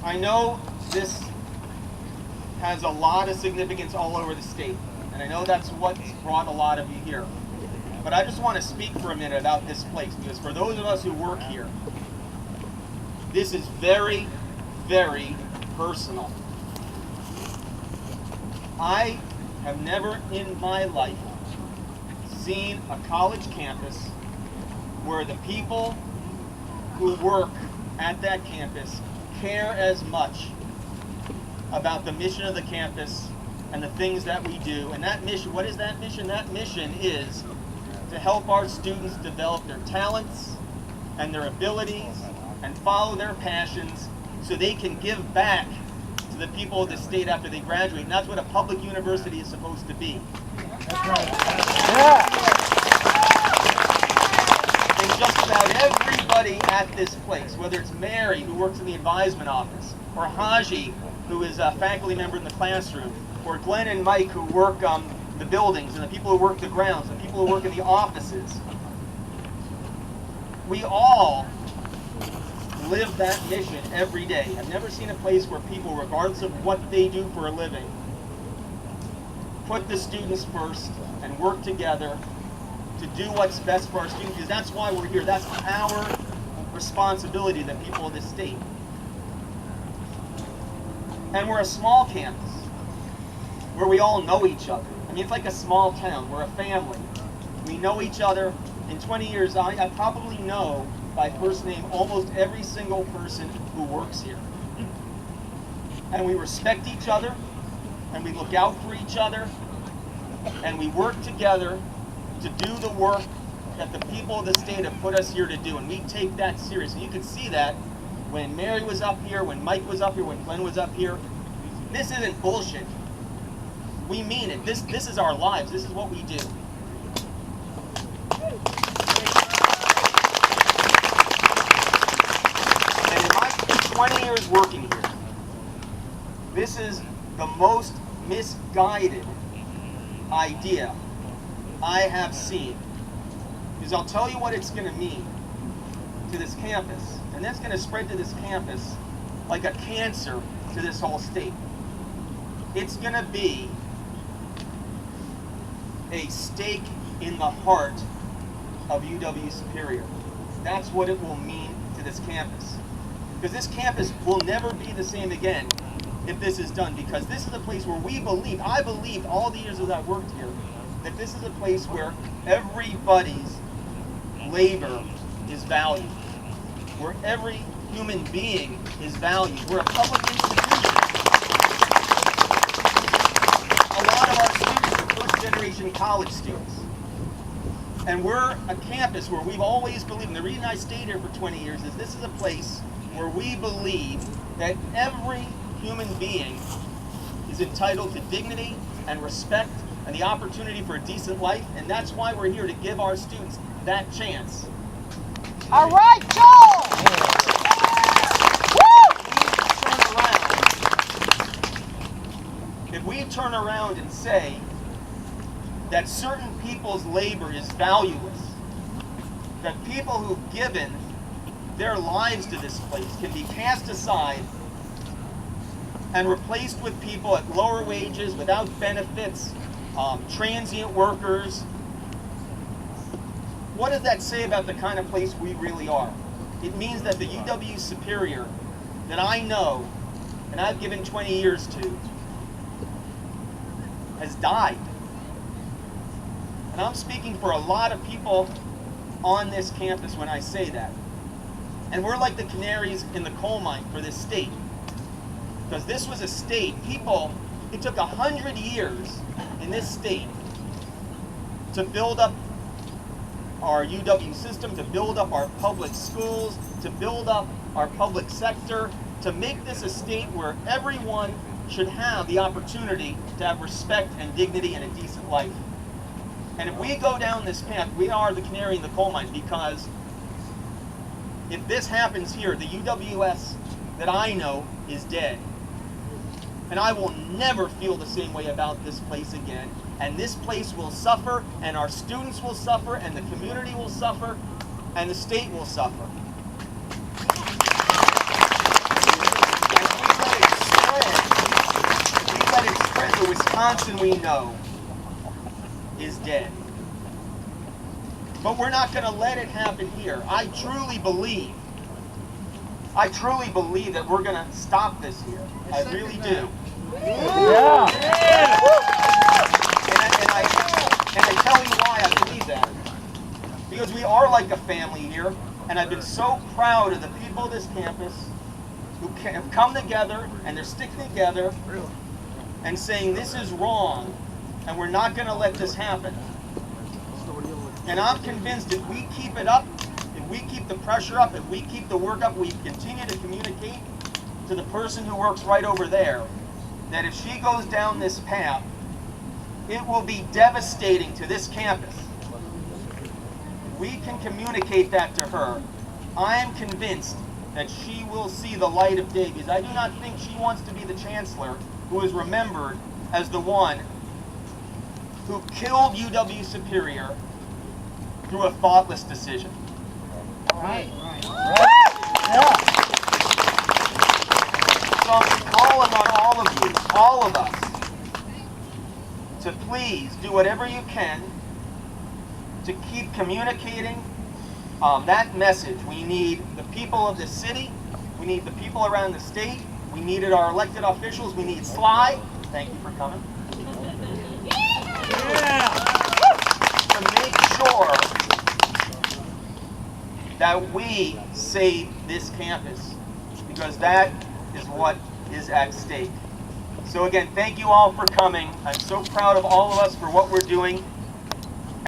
I know this has a lot of significance all over the state, and I know that's what's brought a lot of you here. But I just want to speak for a minute about this place, because for those of us who work here, this is very, very personal. I have never in my life seen a college campus where the people who work at that campus care as much about the mission of the campus and the things that we do. And that mission, what is that mission? That mission is to help our students develop their talents and their abilities and follow their passions so they can give back to the people of the state after they graduate. And that's what a public university is supposed to be. That's right. Yeah. And just about everybody at this place, whether it's Mary, who works in the advisement office, or Haji, who is a faculty member in the classroom, or Glenn and Mike, who work the buildings, and the people who work the grounds, and the people who work in the offices, we all live that mission every day. I've never seen a place where people, regardless of what they do for a living, put the students first and work together to do what's best for our students, because that's why we're here. That's our responsibility, the people of this state. And we're a small campus where we all know each other. I mean, it's like a small town. We're a family. We know each other. In 20 years, I probably know by first name almost every single person who works here. And we respect each other, and we look out for each other, and we work together to do the work that the people of the state have put us here to do, and we take that seriously. You can see that when Mary was up here, when Mike was up here, when Glenn was up here. This isn't bullshit. We mean it. This is our lives. This is what we do. And in my 20 years working here, this is the most misguided idea I have seen. Because I'll tell you what it's going to mean to this campus. And that's going to spread to this campus like a cancer to this whole state. It's going to be a stake in the heart of UW Superior. That's what it will mean to this campus. Because this campus will never be the same again if this is done. Because this is a place where we believe, I believed all the years that I've worked here, that this is a place where everybody's labor is valued. Where every human being is valued. We're a public institution. A lot of our students are first-generation college students. And we're a campus where we've always believed, and the reason I stayed here for 20 years is this is a place where we believe that every human being is entitled to dignity and respect and the opportunity for a decent life, and that's why we're here, to give our students that chance. All right, Joel! If we turn around and say that certain people's labor is valueless, that people who've given their lives to this place can be cast aside and replaced with people at lower wages, without benefits, transient workers, what does that say about the kind of place we really are? It means that the UW Superior that I know and I've given 20 years to has died. And I'm speaking for a lot of people on this campus when I say that. And we're like the canaries in the coal mine for this state. Because this was a state, it took 100 years in this state to build up our UW system, to build up our public schools, to build up our public sector, to make this a state where everyone should have the opportunity to have respect and dignity and a decent life. And if we go down this path, we are the canary in the coal mine, because if this happens here, the UWS that I know is dead. And I will never feel the same way about this place again. And this place will suffer, and our students will suffer, and the community will suffer, and the state will suffer. And the Wisconsin we know is dead. But we're not going to let it happen here. I truly believe that we're going to stop this here. I really do. Yeah. And I tell you why I believe that. Because we are like a family here, and I've been so proud of the people of this campus who have come together, and they're sticking together and saying this is wrong, and we're not going to let this happen. And I'm convinced if we keep it up, if we keep the pressure up, if we keep the work up, we continue to communicate to the person who works right over there, that if she goes down this path, it will be devastating to this campus. We can communicate that to her. I am convinced that she will see the light of day, because I do not think she wants to be the chancellor who is remembered as the one who killed UW Superior through a thoughtless decision. Right. Yeah. So I'm calling on all of us, to please do whatever you can to keep communicating that message. We need the people of the city, we need the people around the state, we needed our elected officials, we need Sly. Thank you for coming. To make sure that we save this campus, because that is what is at stake. So again, thank you all for coming. I'm so proud of all of us for what we're doing.